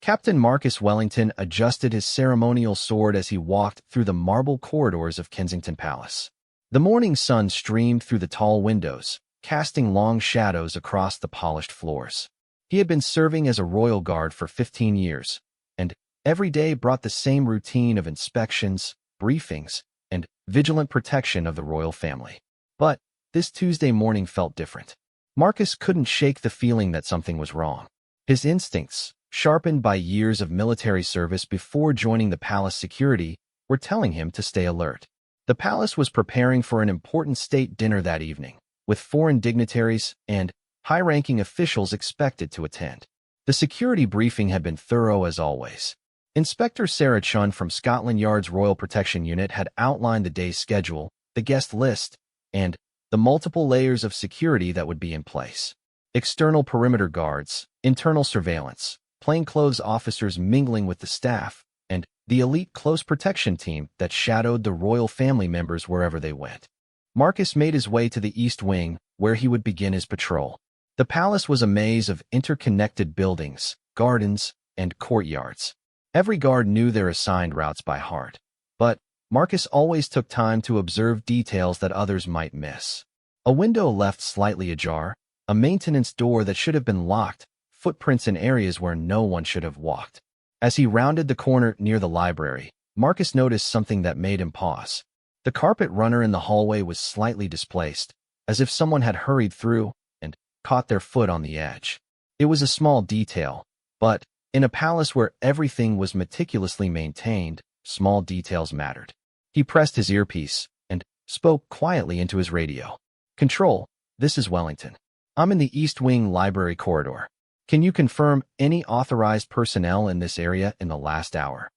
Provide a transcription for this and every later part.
Captain Marcus Wellington adjusted his ceremonial sword as he walked through the marble corridors of Kensington Palace. The morning sun streamed through the tall windows, casting long shadows across the polished floors. He had been serving as a royal guard for 15 years, and every day brought the same routine of inspections, briefings, and vigilant protection of the royal family. But this Tuesday morning felt different. Marcus couldn't shake the feeling that something was wrong. His instincts, sharpened by years of military service before joining the palace security, were telling him to stay alert. The palace was preparing for an important state dinner that evening, with foreign dignitaries and high-ranking officials expected to attend. The security briefing had been thorough as always. Inspector Sarah Chun from Scotland Yard's Royal Protection Unit had outlined the day's schedule, the guest list, and the multiple layers of security that would be in place. External perimeter guards, internal surveillance, plainclothes officers mingling with the staff, and the elite close protection team that shadowed the royal family members wherever they went. Marcus made his way to the East Wing, where he would begin his patrol. The palace was a maze of interconnected buildings, gardens, and courtyards. Every guard knew their assigned routes by heart, but Marcus always took time to observe details that others might miss. A window left slightly ajar, a maintenance door that should have been locked, footprints in areas where no one should have walked. As he rounded the corner near the library, Marcus noticed something that made him pause. The carpet runner in the hallway was slightly displaced, as if someone had hurried through and caught their foot on the edge. It was a small detail, but in a palace where everything was meticulously maintained, small details mattered. He pressed his earpiece and spoke quietly into his radio. "Control, this is Wellington. I'm in the East Wing library corridor. Can you confirm any authorized personnel in this area in the last hour?"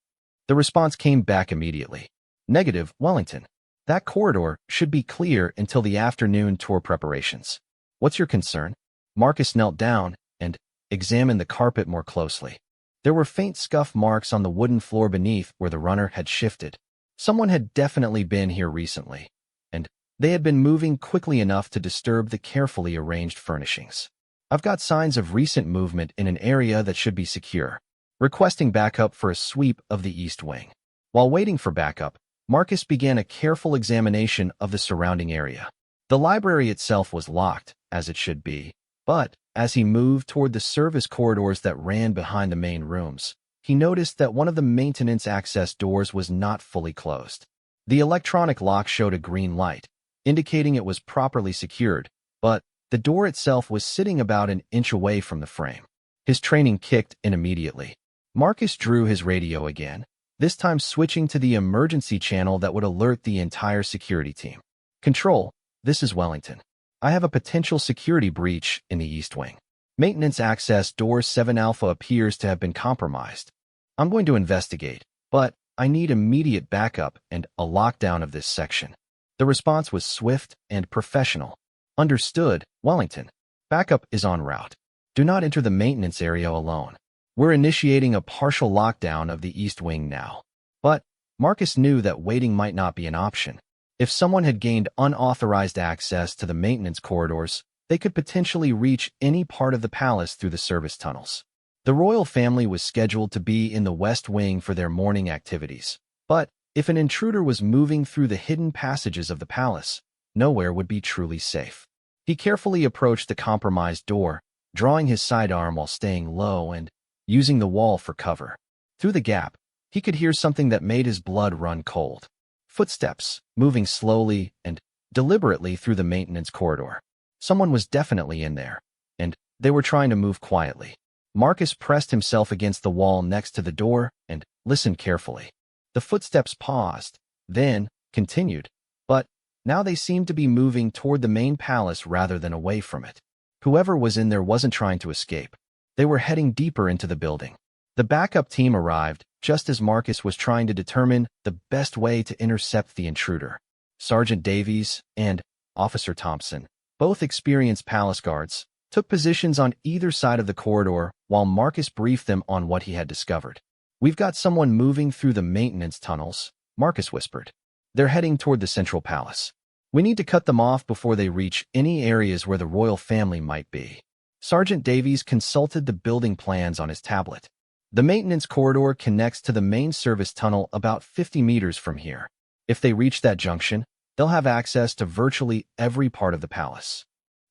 The response came back immediately. "Negative, Wellington. That corridor should be clear until the afternoon tour preparations. What's your concern?" Marcus knelt down and examined the carpet more closely. There were faint scuff marks on the wooden floor beneath where the runner had shifted. Someone had definitely been here recently, and they had been moving quickly enough to disturb the carefully arranged furnishings. "I've got signs of recent movement in an area that should be secure. Requesting backup for a sweep of the East Wing." While waiting for backup, Marcus began a careful examination of the surrounding area. The library itself was locked, as it should be, but as he moved toward the service corridors that ran behind the main rooms, he noticed that one of the maintenance access doors was not fully closed. The electronic lock showed a green light, indicating it was properly secured, but the door itself was sitting about an inch away from the frame. His training kicked in immediately. Marcus drew his radio again, this time switching to the emergency channel that would alert the entire security team. "Control, this is Wellington. I have a potential security breach in the East Wing. Maintenance access door 7 Alpha appears to have been compromised. I'm going to investigate, but I need immediate backup and a lockdown of this section." The response was swift and professional. "Understood, Wellington. Backup is en route. Do not enter the maintenance area alone. We're initiating a partial lockdown of the East Wing now." But Marcus knew that waiting might not be an option. If someone had gained unauthorized access to the maintenance corridors, they could potentially reach any part of the palace through the service tunnels. The royal family was scheduled to be in the West Wing for their morning activities, but if an intruder was moving through the hidden passages of the palace, nowhere would be truly safe. He carefully approached the compromised door, drawing his sidearm while staying low and using the wall for cover. Through the gap, he could hear something that made his blood run cold. Footsteps, moving slowly and deliberately through the maintenance corridor. Someone was definitely in there, and they were trying to move quietly. Marcus pressed himself against the wall next to the door and listened carefully. The footsteps paused, then continued, but now they seemed to be moving toward the main palace rather than away from it. Whoever was in there wasn't trying to escape. They were heading deeper into the building. The backup team arrived just as Marcus was trying to determine the best way to intercept the intruder. Sergeant Davies and Officer Thompson, both experienced palace guards, took positions on either side of the corridor while Marcus briefed them on what he had discovered. "We've got someone moving through the maintenance tunnels," Marcus whispered. "They're heading toward the central palace. We need to cut them off before they reach any areas where the royal family might be." Sergeant Davies consulted the building plans on his tablet. The maintenance corridor connects to the main service tunnel about 50 meters from here. If they reach that junction, they'll have access to virtually every part of the palace.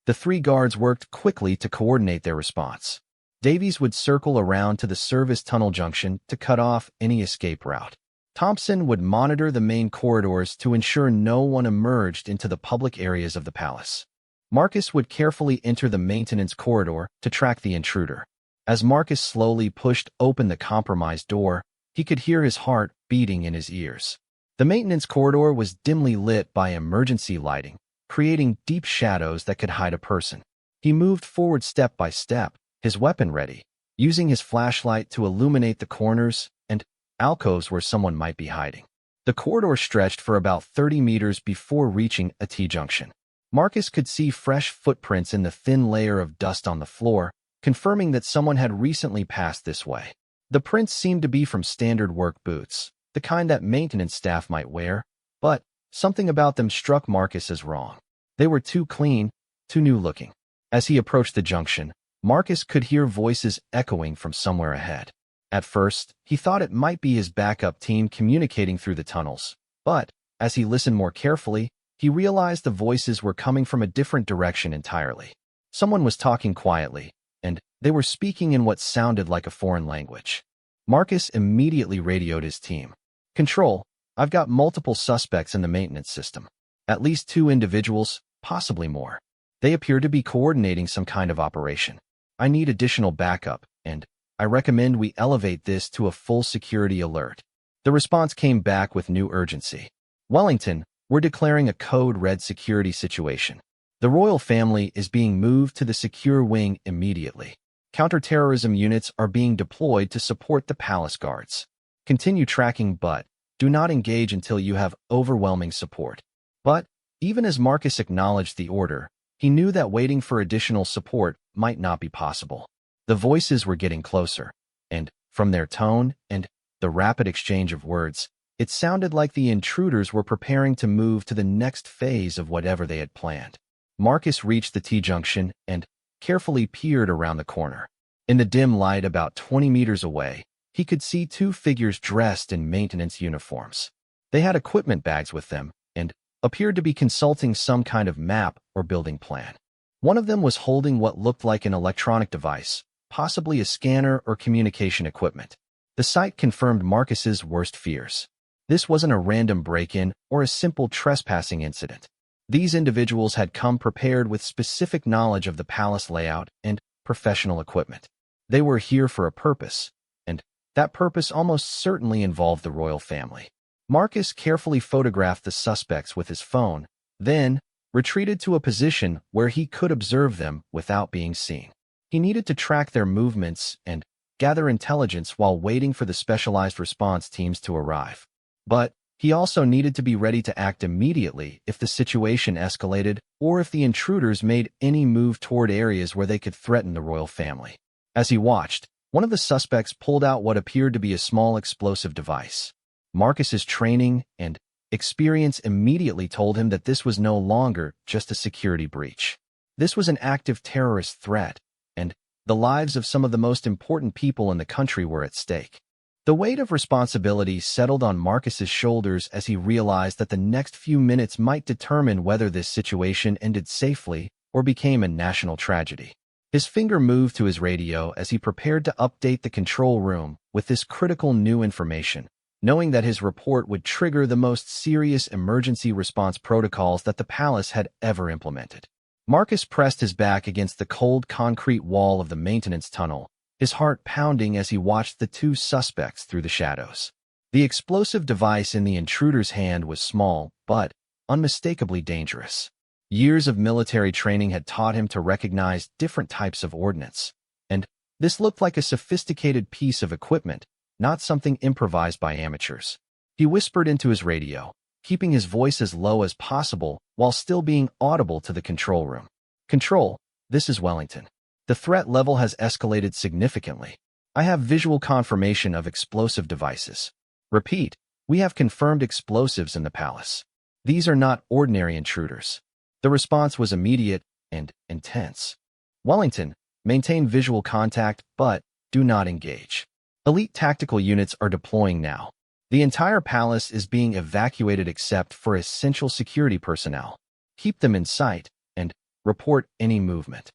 The three guards worked quickly to coordinate their response. Davies would circle around to the service tunnel junction to cut off any escape route. Thompson would monitor the main corridors to ensure no one emerged into the public areas of the palace. Marcus would carefully enter the maintenance corridor to track the intruder. As Marcus slowly pushed open the compromised door, he could hear his heart beating in his ears. The maintenance corridor was dimly lit by emergency lighting, creating deep shadows that could hide a person. He moved forward step by step, his weapon ready, using his flashlight to illuminate the corners and alcoves where someone might be hiding. The corridor stretched for about 30 meters before reaching a T-junction. Marcus could see fresh footprints in the thin layer of dust on the floor, confirming that someone had recently passed this way. The prints seemed to be from standard work boots, the kind that maintenance staff might wear, but something about them struck Marcus as wrong. They were too clean, too new-looking. As he approached the junction, Marcus could hear voices echoing from somewhere ahead. At first, he thought it might be his backup team communicating through the tunnels, but as he listened more carefully, he realized the voices were coming from a different direction entirely. Someone was talking quietly, and they were speaking in what sounded like a foreign language. Marcus immediately radioed his team. "Control, I've got multiple suspects in the maintenance system. At least 2 individuals, possibly more. They appear to be coordinating some kind of operation. I need additional backup, and I recommend we elevate this to a full security alert." The response came back with new urgency. "Wellington, we're declaring a code red security situation. The royal family is being moved to the secure wing immediately. Counterterrorism units are being deployed to support the palace guards. Continue tracking, but do not engage until you have overwhelming support." But even as Marcus acknowledged the order, he knew that waiting for additional support might not be possible. The voices were getting closer, and from their tone and the rapid exchange of words, it sounded like the intruders were preparing to move to the next phase of whatever they had planned. Marcus reached the T-junction and carefully peered around the corner. In the dim light about 20 meters away, he could see 2 figures dressed in maintenance uniforms. They had equipment bags with them and appeared to be consulting some kind of map or building plan. One of them was holding what looked like an electronic device, possibly a scanner or communication equipment. The sight confirmed Marcus's worst fears. This wasn't a random break-in or a simple trespassing incident. These individuals had come prepared with specific knowledge of the palace layout and professional equipment. They were here for a purpose, and that purpose almost certainly involved the royal family. Marcus carefully photographed the suspects with his phone, then retreated to a position where he could observe them without being seen. He needed to track their movements and gather intelligence while waiting for the specialized response teams to arrive. But he also needed to be ready to act immediately if the situation escalated or if the intruders made any move toward areas where they could threaten the royal family. As he watched, one of the suspects pulled out what appeared to be a small explosive device. Marcus's training and experience immediately told him that this was no longer just a security breach. This was an active terrorist threat, and the lives of some of the most important people in the country were at stake. The weight of responsibility settled on Marcus's shoulders as he realized that the next few minutes might determine whether this situation ended safely or became a national tragedy. His finger moved to his radio as he prepared to update the control room with this critical new information, knowing that his report would trigger the most serious emergency response protocols that the palace had ever implemented. Marcus pressed his back against the cold concrete wall of the maintenance tunnel, his heart pounding as he watched the 2 suspects through the shadows. The explosive device in the intruder's hand was small, but unmistakably dangerous. Years of military training had taught him to recognize different types of ordnance, and this looked like a sophisticated piece of equipment, not something improvised by amateurs. He whispered into his radio, keeping his voice as low as possible while still being audible to the control room. "Control, this is Wellington. The threat level has escalated significantly. I have visual confirmation of explosive devices. Repeat, we have confirmed explosives in the palace. These are not ordinary intruders." The response was immediate and intense. "Wellington, maintain visual contact, but do not engage." Elite tactical units are deploying now. The entire palace is being evacuated except for essential security personnel. Keep them in sight and report any movement.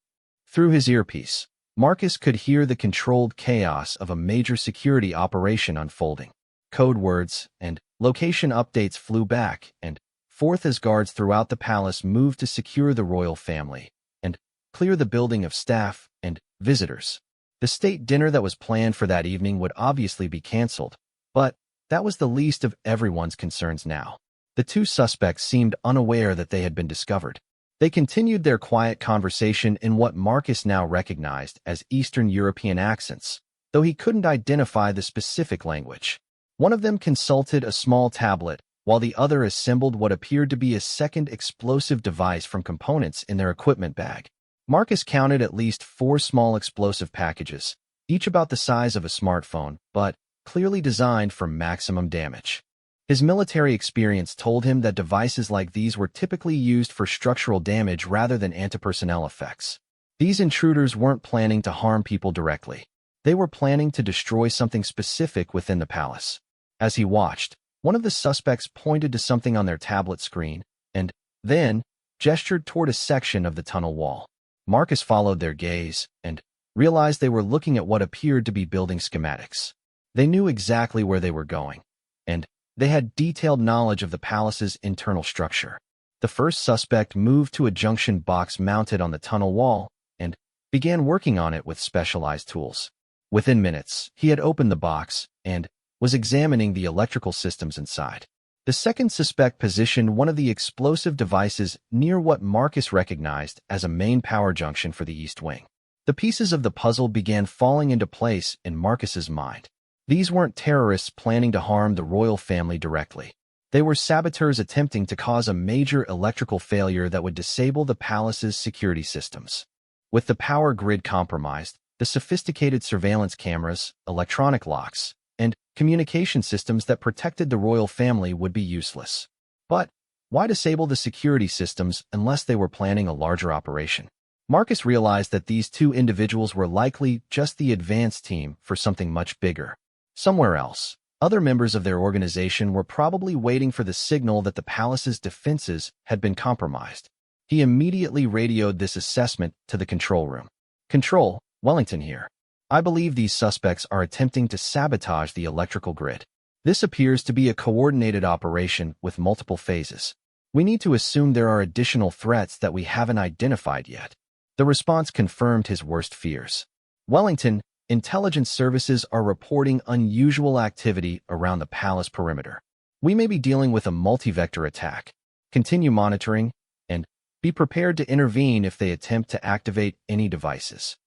Through his earpiece, Marcus could hear the controlled chaos of a major security operation unfolding. Code words and location updates flew back and forth as guards throughout the palace moved to secure the royal family and clear the building of staff and visitors. The state dinner that was planned for that evening would obviously be canceled, but that was the least of everyone's concerns now. The two suspects seemed unaware that they had been discovered. They continued their quiet conversation in what Marcus now recognized as Eastern European accents, though he couldn't identify the specific language. One of them consulted a small tablet, while the other assembled what appeared to be a second explosive device from components in their equipment bag. Marcus counted at least 4 small explosive packages, each about the size of a smartphone, but clearly designed for maximum damage. His military experience told him that devices like these were typically used for structural damage rather than anti-personnel effects. These intruders weren't planning to harm people directly. They were planning to destroy something specific within the palace. As he watched, one of the suspects pointed to something on their tablet screen and then gestured toward a section of the tunnel wall. Marcus followed their gaze and realized they were looking at what appeared to be building schematics. They knew exactly where they were going, and they had detailed knowledge of the palace's internal structure. The first suspect moved to a junction box mounted on the tunnel wall and began working on it with specialized tools. Within minutes, he had opened the box and was examining the electrical systems inside. The second suspect positioned one of the explosive devices near what Marcus recognized as a main power junction for the East Wing. The pieces of the puzzle began falling into place in Marcus's mind. These weren't terrorists planning to harm the royal family directly. They were saboteurs attempting to cause a major electrical failure that would disable the palace's security systems. With the power grid compromised, the sophisticated surveillance cameras, electronic locks, and communication systems that protected the royal family would be useless. But why disable the security systems unless they were planning a larger operation? Marcus realized that these two individuals were likely just the advance team for something much bigger. Somewhere else, other members of their organization were probably waiting for the signal that the palace's defenses had been compromised. He immediately radioed this assessment to the control room. "Control, Wellington here. I believe these suspects are attempting to sabotage the electrical grid. This appears to be a coordinated operation with multiple phases. We need to assume there are additional threats that we haven't identified yet." The response confirmed his worst fears. "Wellington, intelligence services are reporting unusual activity around the palace perimeter. We may be dealing with a multi-vector attack. Continue monitoring and be prepared to intervene if they attempt to activate any devices."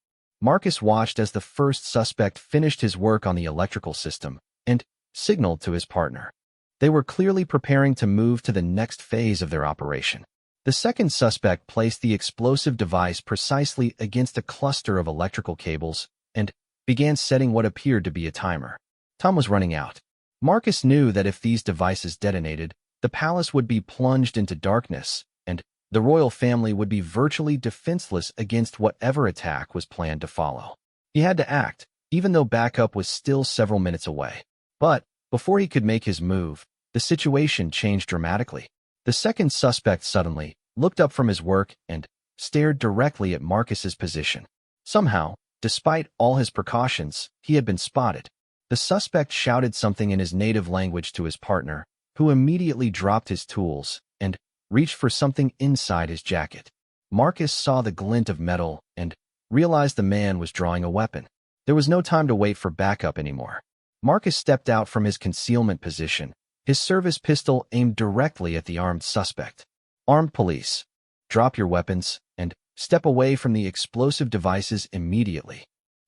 Marcus watched as the first suspect finished his work on the electrical system and signaled to his partner. They were clearly preparing to move to the next phase of their operation. The second suspect placed the explosive device precisely against a cluster of electrical cables and began setting what appeared to be a timer. Time was running out. Marcus knew that if these devices detonated, the palace would be plunged into darkness, and the royal family would be virtually defenseless against whatever attack was planned to follow. He had to act, even though backup was still several minutes away. But before he could make his move, the situation changed dramatically. The second suspect suddenly looked up from his work and stared directly at Marcus's position. Somehow, despite all his precautions, he had been spotted. The suspect shouted something in his native language to his partner, who immediately dropped his tools and reached for something inside his jacket. Marcus saw the glint of metal and realized the man was drawing a weapon. There was no time to wait for backup anymore. Marcus stepped out from his concealment position, his service pistol aimed directly at the armed suspect. "Armed police, drop your weapons and step away from the explosive devices immediately."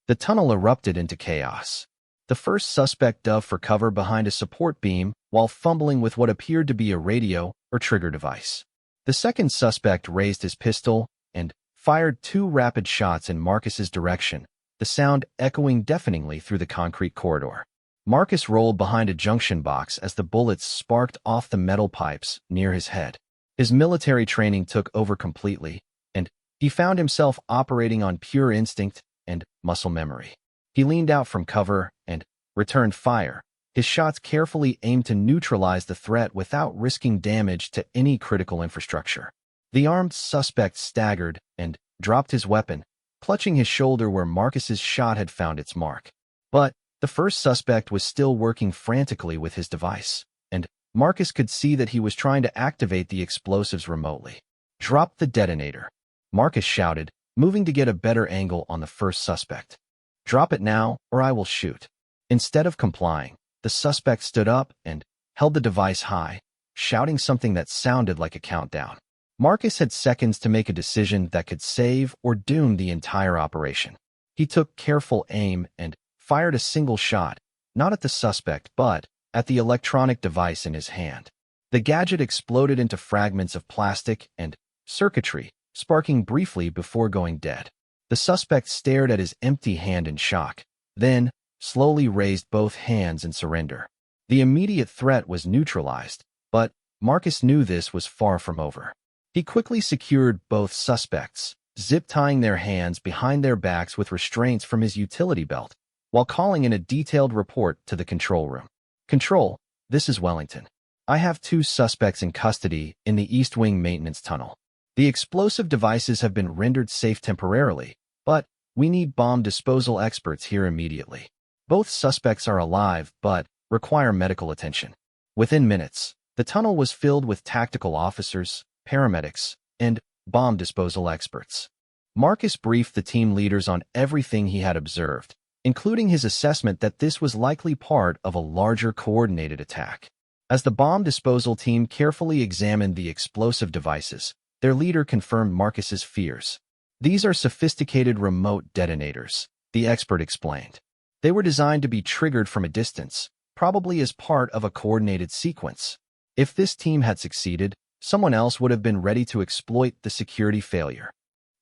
The tunnel erupted into chaos. The first suspect dove for cover behind a support beam while fumbling with what appeared to be a radio or trigger device. The second suspect raised his pistol and fired 2 rapid shots in Marcus's direction, the sound echoing deafeningly through the concrete corridor. Marcus rolled behind a junction box as the bullets sparked off the metal pipes near his head. His military training took over completely, and he found himself operating on pure instinct and muscle memory. He leaned out from cover and returned fire, his shots carefully aimed to neutralize the threat without risking damage to any critical infrastructure. The armed suspect staggered and dropped his weapon, clutching his shoulder where Marcus's shot had found its mark. But the first suspect was still working frantically with his device, and Marcus could see that he was trying to activate the explosives remotely. "Drop the detonator," Marcus shouted, moving to get a better angle on the first suspect. "Drop it now, or I will shoot." Instead of complying, the suspect stood up and held the device high, shouting something that sounded like a countdown. Marcus had seconds to make a decision that could save or doom the entire operation. He took careful aim and fired a single shot, not at the suspect, but at the electronic device in his hand. The gadget exploded into fragments of plastic and circuitry, sparking briefly before going dead. The suspect stared at his empty hand in shock, then slowly raised both hands in surrender. The immediate threat was neutralized, but Marcus knew this was far from over. He quickly secured both suspects, zip-tying their hands behind their backs with restraints from his utility belt, while calling in a detailed report to the control room. "Control, this is Wellington. I have 2 suspects in custody in the East Wing maintenance tunnel. The explosive devices have been rendered safe temporarily, but we need bomb disposal experts here immediately. Both suspects are alive, but require medical attention." Within minutes, the tunnel was filled with tactical officers, paramedics, and bomb disposal experts. Marcus briefed the team leaders on everything he had observed, including his assessment that this was likely part of a larger coordinated attack. As the bomb disposal team carefully examined the explosive devices, their leader confirmed Marcus's fears. "These are sophisticated remote detonators," the expert explained. "They were designed to be triggered from a distance, probably as part of a coordinated sequence. If this team had succeeded, someone else would have been ready to exploit the security failure."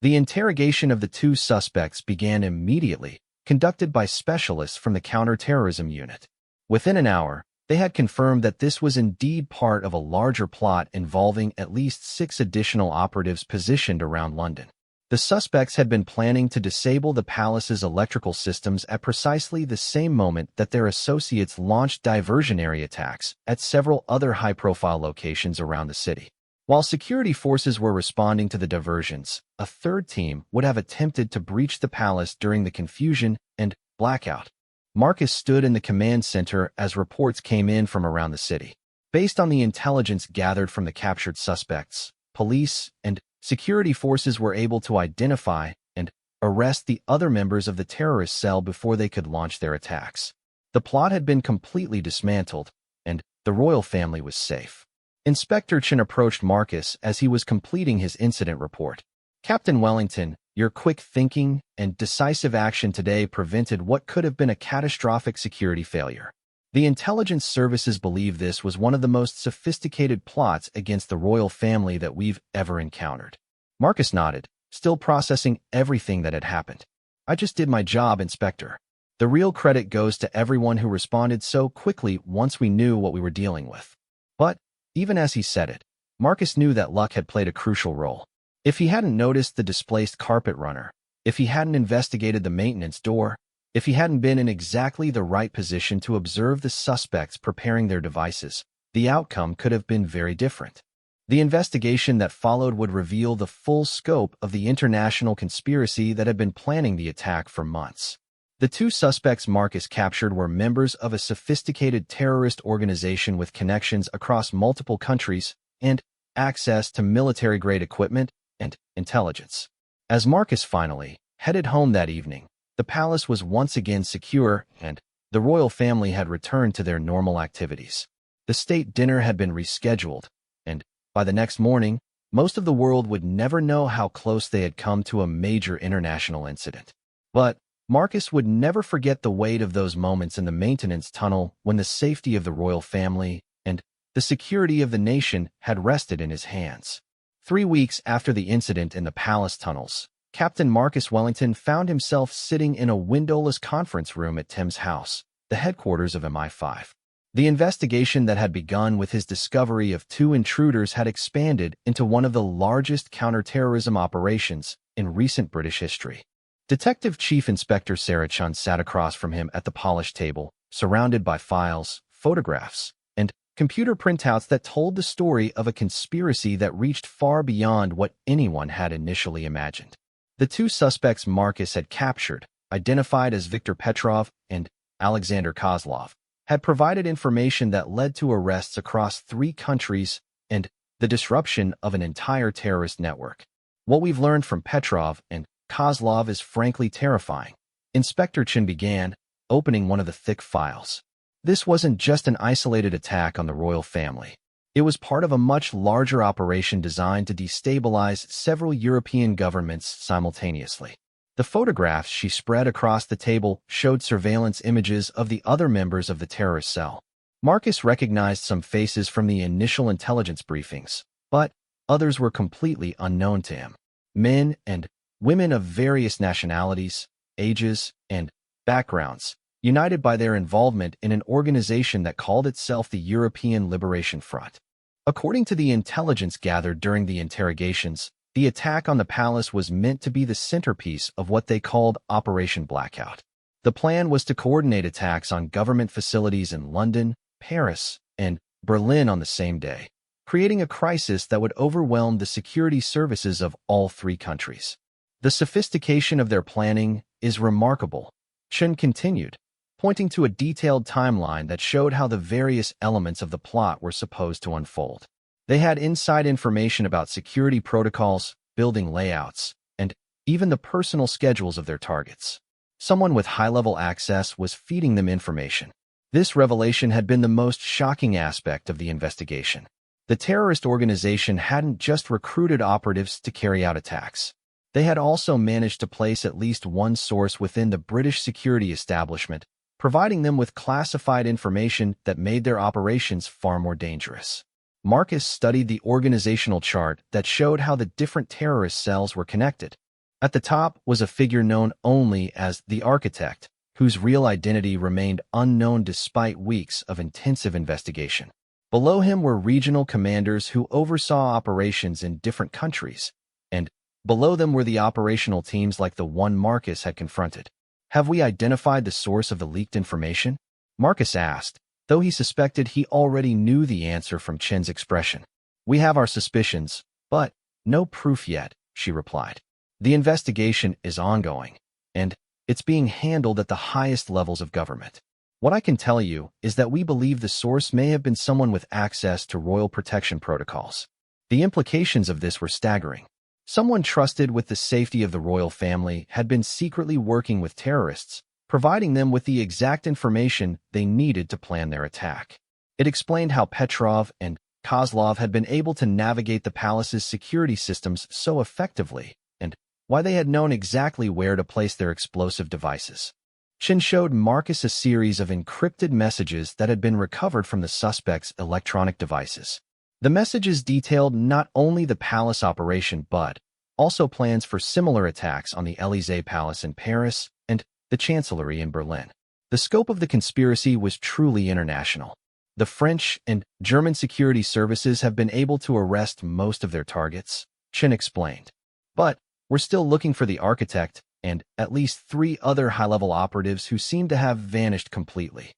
The interrogation of the 2 suspects began immediately, conducted by specialists from the counterterrorism unit. Within an hour, they had confirmed that this was indeed part of a larger plot involving at least 6 additional operatives positioned around London. The suspects had been planning to disable the palace's electrical systems at precisely the same moment that their associates launched diversionary attacks at several other high-profile locations around the city. While security forces were responding to the diversions, a third team would have attempted to breach the palace during the confusion and blackout. Marcus stood in the command center as reports came in from around the city. Based on the intelligence gathered from the captured suspects, police and security forces were able to identify and arrest the other members of the terrorist cell before they could launch their attacks. The plot had been completely dismantled, and the royal family was safe. Inspector Chen approached Marcus as he was completing his incident report. "Captain Wellington, your quick thinking and decisive action today prevented what could have been a catastrophic security failure. The intelligence services believe this was one of the most sophisticated plots against the royal family that we've ever encountered." Marcus nodded, still processing everything that had happened. "I just did my job, Inspector. The real credit goes to everyone who responded so quickly once we knew what we were dealing with." But even as he said it, Marcus knew that luck had played a crucial role. If he hadn't noticed the displaced carpet runner, if he hadn't investigated the maintenance door, if he hadn't been in exactly the right position to observe the suspects preparing their devices, the outcome could have been very different. The investigation that followed would reveal the full scope of the international conspiracy that had been planning the attack for months. The 2 suspects Marcus captured were members of a sophisticated terrorist organization with connections across multiple countries and access to military-grade equipment and intelligence. As Marcus finally headed home that evening, the palace was once again secure, and the royal family had returned to their normal activities. The state dinner had been rescheduled, and by the next morning, most of the world would never know how close they had come to a major international incident. But Marcus would never forget the weight of those moments in the maintenance tunnel when the safety of the royal family and the security of the nation had rested in his hands. 3 weeks after the incident in the palace tunnels, Captain Marcus Wellington found himself sitting in a windowless conference room at Tim's house, the headquarters of MI5. The investigation that had begun with his discovery of 2 intruders had expanded into one of the largest counterterrorism operations in recent British history. Detective Chief Inspector Sarah Chun sat across from him at the polished table, surrounded by files, photographs, and computer printouts that told the story of a conspiracy that reached far beyond what anyone had initially imagined. The two suspects Marcus had captured, identified as Viktor Petrov and Alexander Kozlov, had provided information that led to arrests across 3 countries and the disruption of an entire terrorist network. What we've learned from Petrov and Kozlov is frankly terrifying. Inspector Chen began, opening one of the thick files. This wasn't just an isolated attack on the royal family. It was part of a much larger operation designed to destabilize several European governments simultaneously. The photographs she spread across the table showed surveillance images of the other members of the terrorist cell. Marcus recognized some faces from the initial intelligence briefings, but others were completely unknown to him. Men and women of various nationalities, ages, and backgrounds, united by their involvement in an organization that called itself the European Liberation Front. According to the intelligence gathered during the interrogations, the attack on the palace was meant to be the centerpiece of what they called Operation Blackout. The plan was to coordinate attacks on government facilities in London, Paris, and Berlin on the same day, creating a crisis that would overwhelm the security services of all 3 countries. The sophistication of their planning is remarkable, Chen continued, pointing to a detailed timeline that showed how the various elements of the plot were supposed to unfold. They had inside information about security protocols, building layouts, and even the personal schedules of their targets. Someone with high-level access was feeding them information. This revelation had been the most shocking aspect of the investigation. The terrorist organization hadn't just recruited operatives to carry out attacks. They had also managed to place at least one source within the British security establishment, providing them with classified information that made their operations far more dangerous. Marcus studied the organizational chart that showed how the different terrorist cells were connected. At the top was a figure known only as the Architect, whose real identity remained unknown despite weeks of intensive investigation. Below him were regional commanders who oversaw operations in different countries, and below them were the operational teams like the one Marcus had confronted. "Have we identified the source of the leaked information?" Marcus asked, though he suspected he already knew the answer from Chen's expression. "We have our suspicions, but no proof yet," she replied. "The investigation is ongoing, and it's being handled at the highest levels of government. What I can tell you is that we believe the source may have been someone with access to royal protection protocols." The implications of this were staggering. Someone trusted with the safety of the royal family had been secretly working with terrorists, providing them with the exact information they needed to plan their attack. It explained how Petrov and Kozlov had been able to navigate the palace's security systems so effectively, and why they had known exactly where to place their explosive devices. Chen showed Marcus a series of encrypted messages that had been recovered from the suspect's electronic devices. The messages detailed not only the palace operation but also plans for similar attacks on the Élysée Palace in Paris and the Chancellery in Berlin. The scope of the conspiracy was truly international. The French and German security services have been able to arrest most of their targets, Chen explained. But we're still looking for the Architect and at least 3 other high-level operatives who seem to have vanished completely.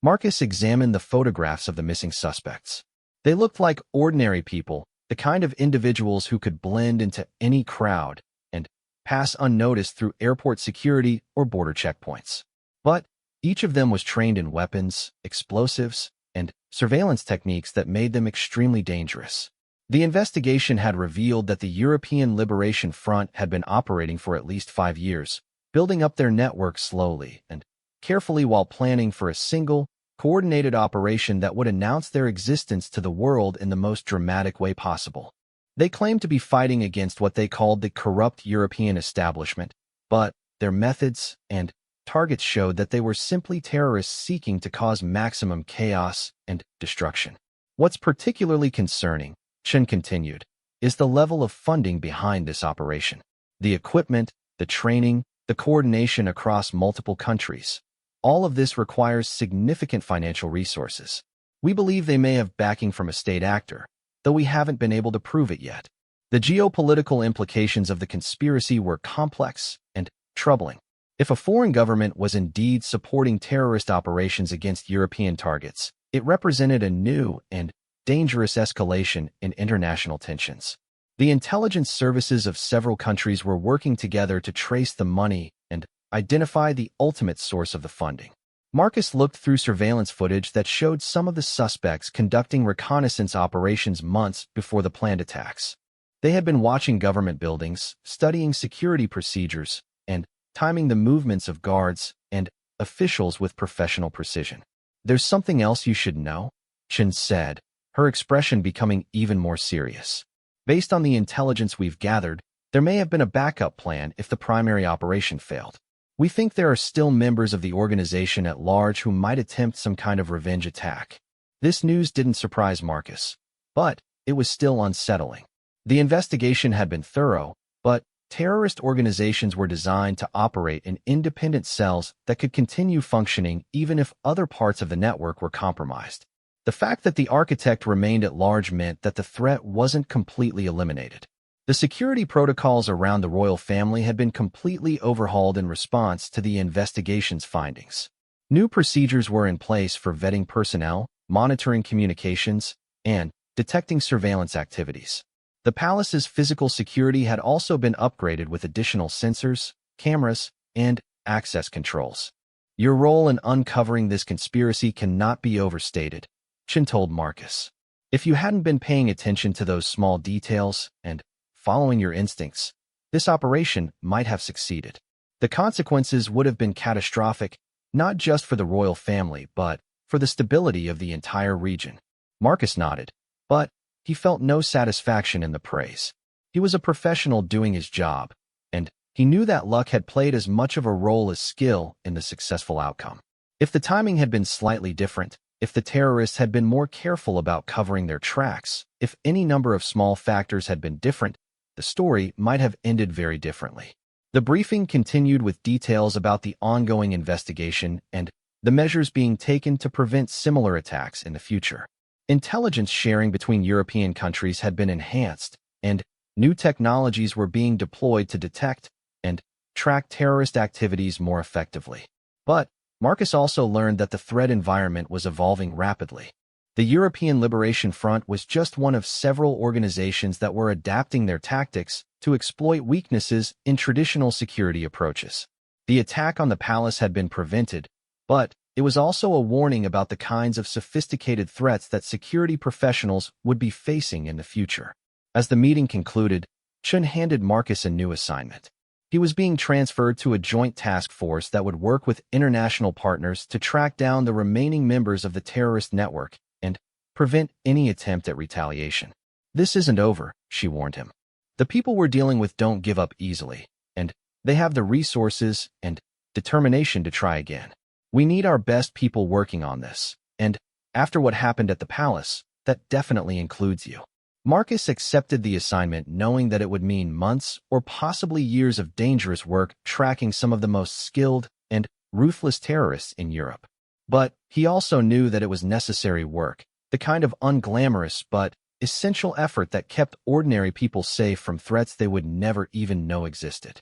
Marcus examined the photographs of the missing suspects. They looked like ordinary people, the kind of individuals who could blend into any crowd and pass unnoticed through airport security or border checkpoints. But each of them was trained in weapons, explosives, and surveillance techniques that made them extremely dangerous. The investigation had revealed that the European Liberation Front had been operating for at least 5 years, building up their network slowly and carefully while planning for a single, coordinated operation that would announce their existence to the world in the most dramatic way possible. They claimed to be fighting against what they called the corrupt European establishment, but their methods and targets showed that they were simply terrorists seeking to cause maximum chaos and destruction. "What's particularly concerning," Chen continued, "is the level of funding behind this operation. The equipment, the training, the coordination across multiple countries. All of this requires significant financial resources. We believe they may have backing from a state actor, though we haven't been able to prove it yet." The geopolitical implications of the conspiracy were complex and troubling. If a foreign government was indeed supporting terrorist operations against European targets, it represented a new and dangerous escalation in international tensions. The intelligence services of several countries were working together to trace the money and identify the ultimate source of the funding. Marcus looked through surveillance footage that showed some of the suspects conducting reconnaissance operations months before the planned attacks. They had been watching government buildings, studying security procedures, and timing the movements of guards and officials with professional precision. "There's something else you should know," Chen said, her expression becoming even more serious. "Based on the intelligence we've gathered, there may have been a backup plan if the primary operation failed. We think there are still members of the organization at large who might attempt some kind of revenge attack." This news didn't surprise Marcus, but it was still unsettling. The investigation had been thorough, but terrorist organizations were designed to operate in independent cells that could continue functioning even if other parts of the network were compromised. The fact that the architect remained at large meant that the threat wasn't completely eliminated. The security protocols around the royal family had been completely overhauled in response to the investigation's findings. New procedures were in place for vetting personnel, monitoring communications, and detecting surveillance activities. The palace's physical security had also been upgraded with additional sensors, cameras, and access controls. "Your role in uncovering this conspiracy cannot be overstated," Chen told Marcus. "If you hadn't been paying attention to those small details and following your instincts, this operation might have succeeded. The consequences would have been catastrophic, not just for the royal family, but for the stability of the entire region." Marcus nodded, but he felt no satisfaction in the praise. He was a professional doing his job, and he knew that luck had played as much of a role as skill in the successful outcome. If the timing had been slightly different, if the terrorists had been more careful about covering their tracks, if any number of small factors had been different, the story might have ended very differently. The briefing continued with details about the ongoing investigation and the measures being taken to prevent similar attacks in the future. Intelligence sharing between European countries had been enhanced, and new technologies were being deployed to detect and track terrorist activities more effectively. But Marcus also learned that the threat environment was evolving rapidly. The European Liberation Front was just one of several organizations that were adapting their tactics to exploit weaknesses in traditional security approaches. The attack on the palace had been prevented, but it was also a warning about the kinds of sophisticated threats that security professionals would be facing in the future. As the meeting concluded, Chen handed Marcus a new assignment. He was being transferred to a joint task force that would work with international partners to track down the remaining members of the terrorist network and prevent any attempt at retaliation. "This isn't over," she warned him. "The people we're dealing with don't give up easily, and they have the resources and determination to try again. We need our best people working on this, and after what happened at the palace, that definitely includes you." Marcus accepted the assignment knowing that it would mean months or possibly years of dangerous work tracking some of the most skilled and ruthless terrorists in Europe. But he also knew that it was necessary work, the kind of unglamorous but essential effort that kept ordinary people safe from threats they would never even know existed.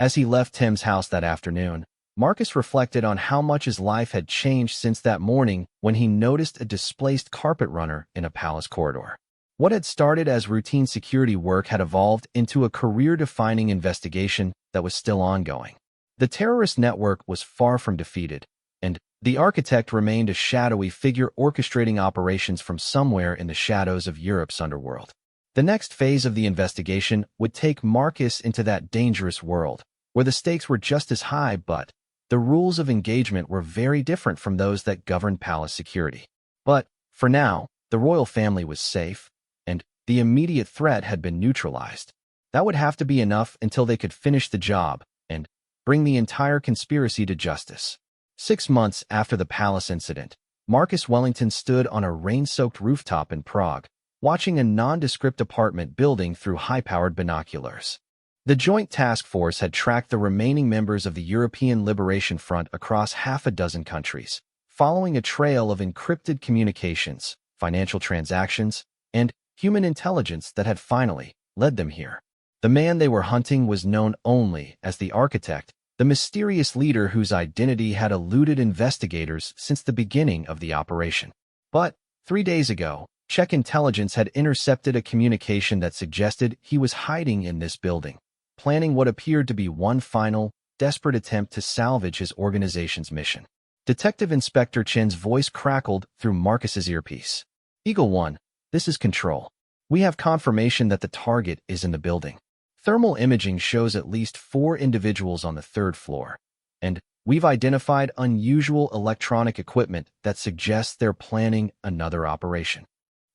As he left Tim's house that afternoon, Marcus reflected on how much his life had changed since that morning when he noticed a displaced carpet runner in a palace corridor. What had started as routine security work had evolved into a career-defining investigation that was still ongoing. The terrorist network was far from defeated, and the architect remained a shadowy figure orchestrating operations from somewhere in the shadows of Europe's underworld. The next phase of the investigation would take Marcus into that dangerous world, where the stakes were just as high, but the rules of engagement were very different from those that governed palace security. But for now, the royal family was safe, and the immediate threat had been neutralized. That would have to be enough until they could finish the job and bring the entire conspiracy to justice. 6 months after the palace incident, Marcus Wellington stood on a rain-soaked rooftop in Prague, watching a nondescript apartment building through high-powered binoculars. The Joint Task Force had tracked the remaining members of the European Liberation Front across half a dozen countries, following a trail of encrypted communications, financial transactions, and human intelligence that had finally led them here. The man they were hunting was known only as the architect, the mysterious leader whose identity had eluded investigators since the beginning of the operation. But 3 days ago, Czech intelligence had intercepted a communication that suggested he was hiding in this building, planning what appeared to be one final, desperate attempt to salvage his organization's mission. Detective Inspector Chen's voice crackled through Marcus's earpiece. Eagle 1, this is Control. We have confirmation that the target is in the building. Thermal imaging shows at least 4 individuals on the 3rd floor, and we've identified unusual electronic equipment that suggests they're planning another operation.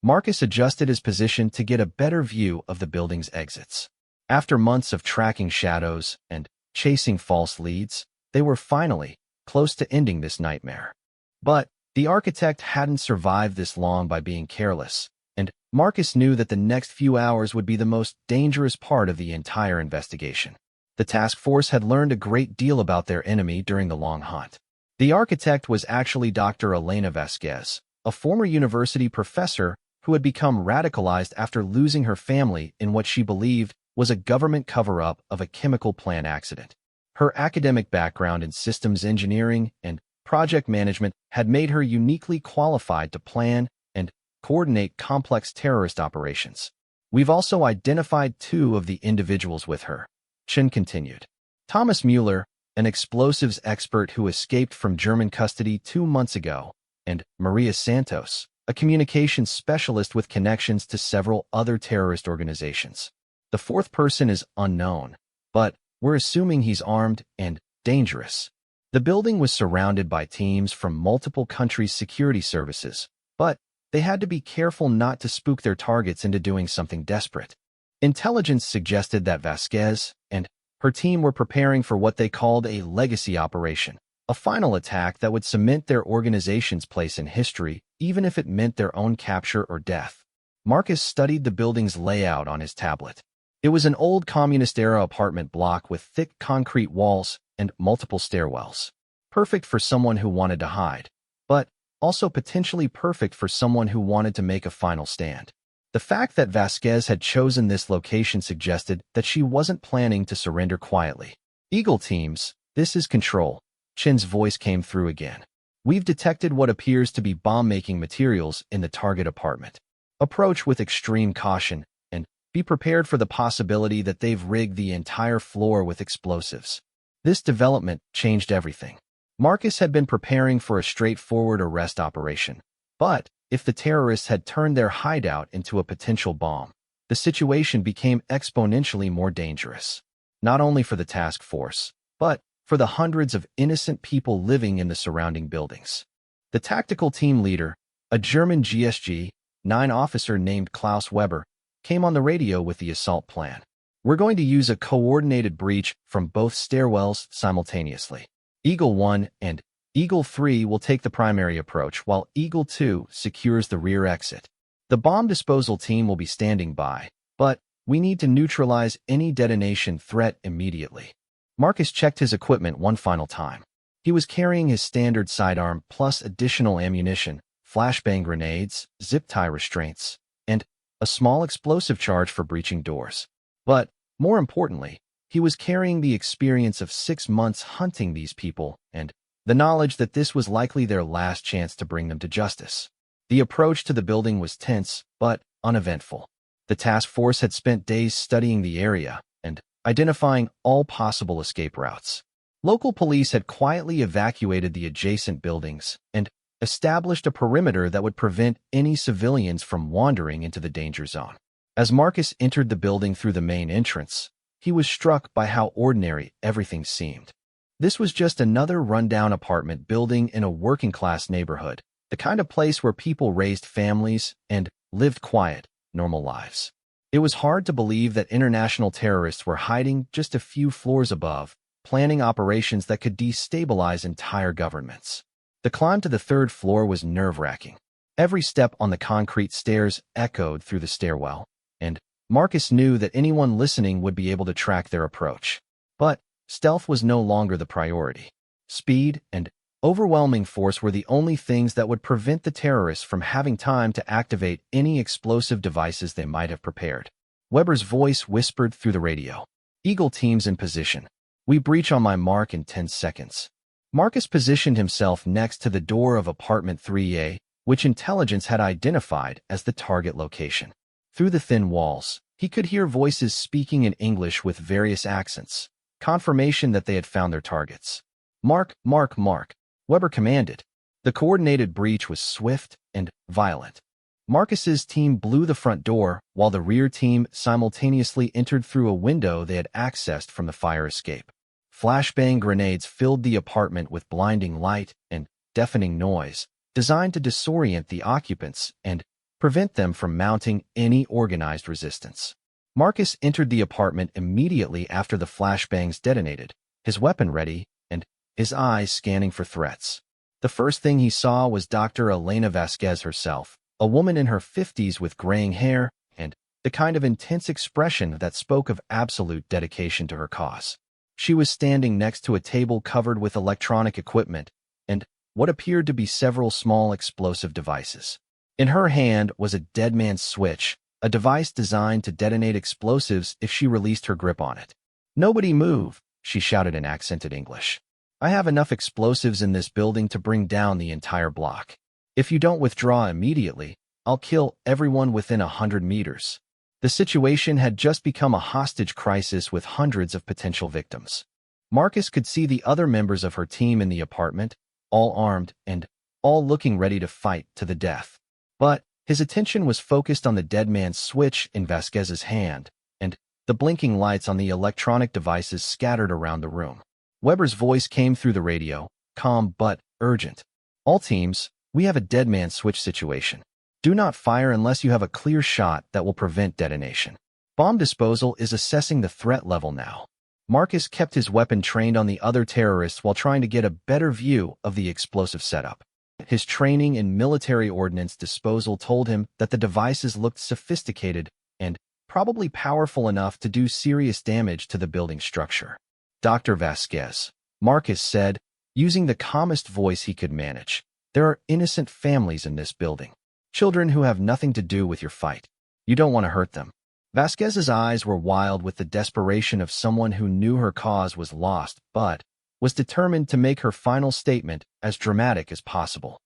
Marcus adjusted his position to get a better view of the building's exits. After months of tracking shadows and chasing false leads, they were finally close to ending this nightmare. But the architect hadn't survived this long by being careless, and Marcus knew that the next few hours would be the most dangerous part of the entire investigation. The task force had learned a great deal about their enemy during the long hunt. The architect was actually Dr. Elena Vasquez, a former university professor who had become radicalized after losing her family in what she believed was a government cover-up of a chemical plant accident. Her academic background in systems engineering and project management had made her uniquely qualified to plan and coordinate complex terrorist operations. We've also identified 2 of the individuals with her, Chen continued. Thomas Mueller, an explosives expert who escaped from German custody 2 months ago, and Maria Santos, a communications specialist with connections to several other terrorist organizations. The 4th person is unknown, but we're assuming he's armed and dangerous. The building was surrounded by teams from multiple countries' security services, but they had to be careful not to spook their targets into doing something desperate. Intelligence suggested that Vasquez and her team were preparing for what they called a legacy operation, a final attack that would cement their organization's place in history, even if it meant their own capture or death. Marcus studied the building's layout on his tablet. It was an old communist-era apartment block with thick concrete walls and multiple stairwells. Perfect for someone who wanted to hide, but also potentially perfect for someone who wanted to make a final stand. The fact that Vasquez had chosen this location suggested that she wasn't planning to surrender quietly. Eagle teams, this is Control. Chen's voice came through again. We've detected what appears to be bomb-making materials in the target apartment. Approach with extreme caution and be prepared for the possibility that they've rigged the entire floor with explosives. This development changed everything. Marcus had been preparing for a straightforward arrest operation, but if the terrorists had turned their hideout into a potential bomb, the situation became exponentially more dangerous, not only for the task force, but for the hundreds of innocent people living in the surrounding buildings. The tactical team leader, a German GSG-9 officer named Klaus Weber, came on the radio with the assault plan. We're going to use a coordinated breach from both stairwells simultaneously. Eagle 1 and Eagle 3 will take the primary approach, while Eagle 2 secures the rear exit. The bomb disposal team will be standing by, but we need to neutralize any detonation threat immediately. Marcus checked his equipment one final time. He was carrying his standard sidearm plus additional ammunition, flashbang grenades, zip tie restraints, and a small explosive charge for breaching doors. But, more importantly, he was carrying the experience of 6 months hunting these people and the knowledge that this was likely their last chance to bring them to justice. The approach to the building was tense, but uneventful. The task force had spent days studying the area and identifying all possible escape routes. Local police had quietly evacuated the adjacent buildings and established a perimeter that would prevent any civilians from wandering into the danger zone. As Marcus entered the building through the main entrance, he was struck by how ordinary everything seemed. This was just another rundown apartment building in a working-class neighborhood, the kind of place where people raised families and lived quiet, normal lives. It was hard to believe that international terrorists were hiding just a few floors above, planning operations that could destabilize entire governments. The climb to the 3rd floor was nerve-wracking. Every step on the concrete stairs echoed through the stairwell, and Marcus knew that anyone listening would be able to track their approach. But stealth was no longer the priority. Speed and overwhelming force were the only things that would prevent the terrorists from having time to activate any explosive devices they might have prepared. Weber's voice whispered through the radio. Eagle teams in position. We breach on my mark in 10 seconds. Marcus positioned himself next to the door of apartment 3A, which intelligence had identified as the target location. Through the thin walls, he could hear voices speaking in English with various accents, confirmation that they had found their targets. Mark, mark, mark, Weber commanded. The coordinated breach was swift and violent. Marcus's team blew the front door, while the rear team simultaneously entered through a window they had accessed from the fire escape. Flashbang grenades filled the apartment with blinding light and deafening noise, designed to disorient the occupants and prevent them from mounting any organized resistance. Marcus entered the apartment immediately after the flashbangs detonated, his weapon ready and his eyes scanning for threats. The first thing he saw was Dr. Elena Vasquez herself, a woman in her 50s with graying hair and the kind of intense expression that spoke of absolute dedication to her cause. She was standing next to a table covered with electronic equipment and what appeared to be several small explosive devices. In her hand was a dead man's switch, a device designed to detonate explosives if she released her grip on it. "Nobody move," she shouted in accented English. "I have enough explosives in this building to bring down the entire block. If you don't withdraw immediately, I'll kill everyone within 100 meters." The situation had just become a hostage crisis with hundreds of potential victims. Marcus could see the other members of her team in the apartment, all armed and all looking ready to fight to the death. But his attention was focused on the dead man's switch in Vasquez's hand and the blinking lights on the electronic devices scattered around the room. Weber's voice came through the radio, calm but urgent. "All teams, we have a dead man switch situation. Do not fire unless you have a clear shot that will prevent detonation. Bomb disposal is assessing the threat level now." Marcus kept his weapon trained on the other terrorists while trying to get a better view of the explosive setup. His training in military ordnance disposal told him that the devices looked sophisticated and probably powerful enough to do serious damage to the building structure. "Dr. Vasquez," Marcus said, using the calmest voice he could manage, "there are innocent families in this building. Children who have nothing to do with your fight. You don't want to hurt them." Vasquez's eyes were wild with the desperation of someone who knew her cause was lost but was determined to make her final statement as dramatic as possible.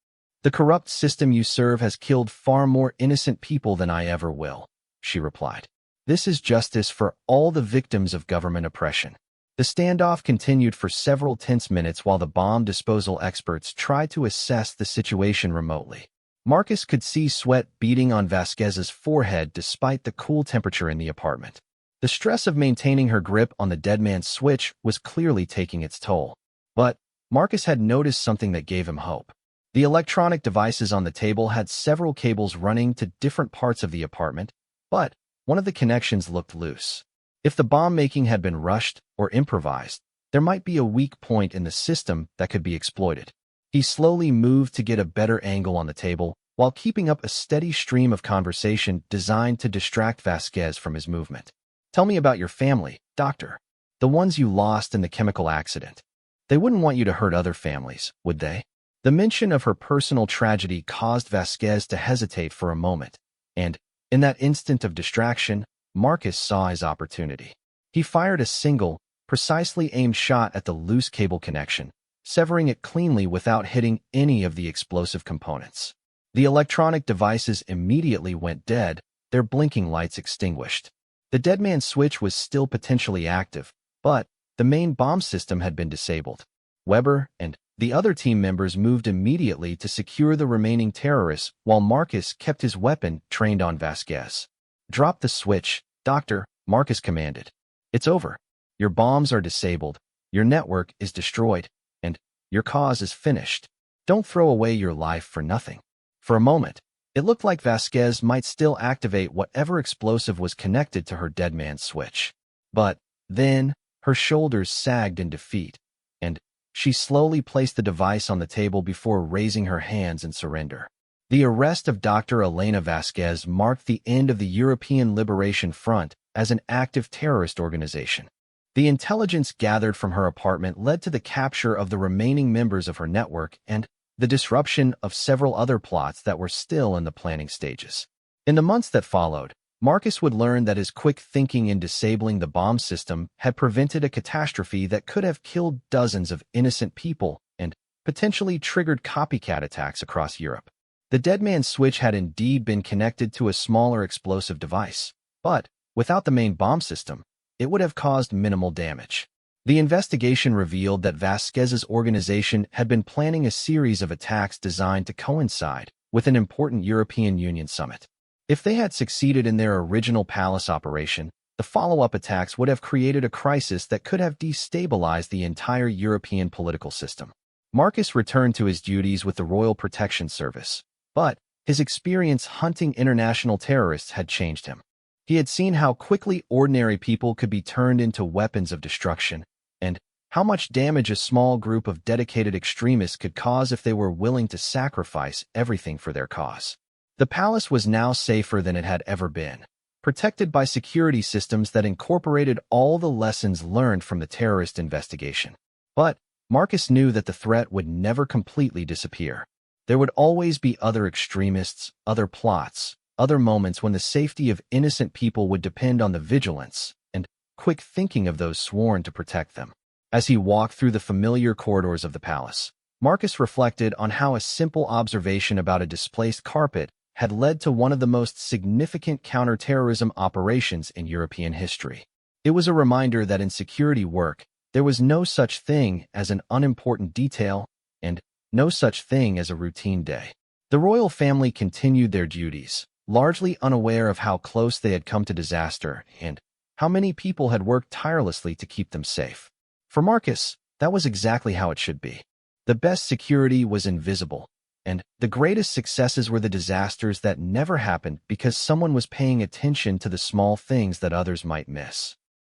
"The corrupt system you serve has killed far more innocent people than I ever will," she replied. "This is justice for all the victims of government oppression." The standoff continued for several tense minutes while the bomb disposal experts tried to assess the situation remotely. Marcus could see sweat beading on Vasquez's forehead despite the cool temperature in the apartment. The stress of maintaining her grip on the dead man's switch was clearly taking its toll. But Marcus had noticed something that gave him hope. The electronic devices on the table had several cables running to different parts of the apartment, but one of the connections looked loose. If the bomb making had been rushed or improvised, there might be a weak point in the system that could be exploited. He slowly moved to get a better angle on the table, while keeping up a steady stream of conversation designed to distract Vasquez from his movement. "Tell me about your family, doctor. The ones you lost in the chemical accident. They wouldn't want you to hurt other families, would they?" The mention of her personal tragedy caused Vasquez to hesitate for a moment, and, in that instant of distraction, Marcus saw his opportunity. He fired a single, precisely aimed shot at the loose cable connection, severing it cleanly without hitting any of the explosive components. The electronic devices immediately went dead, their blinking lights extinguished. The dead man's switch was still potentially active, but the main bomb system had been disabled. Weber and the other team members moved immediately to secure the remaining terrorists while Marcus kept his weapon trained on Vasquez. "Drop the switch, Doctor," Marcus commanded. "It's over. Your bombs are disabled, your network is destroyed, and your cause is finished. Don't throw away your life for nothing." For a moment, it looked like Vasquez might still activate whatever explosive was connected to her dead man's switch. But then, her shoulders sagged in defeat, and she slowly placed the device on the table before raising her hands in surrender. The arrest of Dr. Elena Vasquez marked the end of the European Liberation Front as an active terrorist organization. The intelligence gathered from her apartment led to the capture of the remaining members of her network and the disruption of several other plots that were still in the planning stages. In the months that followed, Marcus would learn that his quick thinking in disabling the bomb system had prevented a catastrophe that could have killed dozens of innocent people and potentially triggered copycat attacks across Europe. The dead man's switch had indeed been connected to a smaller explosive device, but without the main bomb system, it would have caused minimal damage. The investigation revealed that Vasquez's organization had been planning a series of attacks designed to coincide with an important European Union summit. If they had succeeded in their original palace operation, the follow-up attacks would have created a crisis that could have destabilized the entire European political system. Marcus returned to his duties with the Royal Protection Service, but his experience hunting international terrorists had changed him. He had seen how quickly ordinary people could be turned into weapons of destruction, and how much damage a small group of dedicated extremists could cause if they were willing to sacrifice everything for their cause. The palace was now safer than it had ever been, protected by security systems that incorporated all the lessons learned from the terrorist investigation. But Marcus knew that the threat would never completely disappear. There would always be other extremists, other plots, other moments when the safety of innocent people would depend on the vigilance and quick thinking of those sworn to protect them. As he walked through the familiar corridors of the palace, Marcus reflected on how a simple observation about a displaced carpet had led to one of the most significant counterterrorism operations in European history. It was a reminder that in security work, there was no such thing as an unimportant detail and no such thing as a routine day. The royal family continued their duties, largely unaware of how close they had come to disaster and how many people had worked tirelessly to keep them safe. For Marcus, that was exactly how it should be. The best security was invisible, and the greatest successes were the disasters that never happened because someone was paying attention to the small things that others might miss.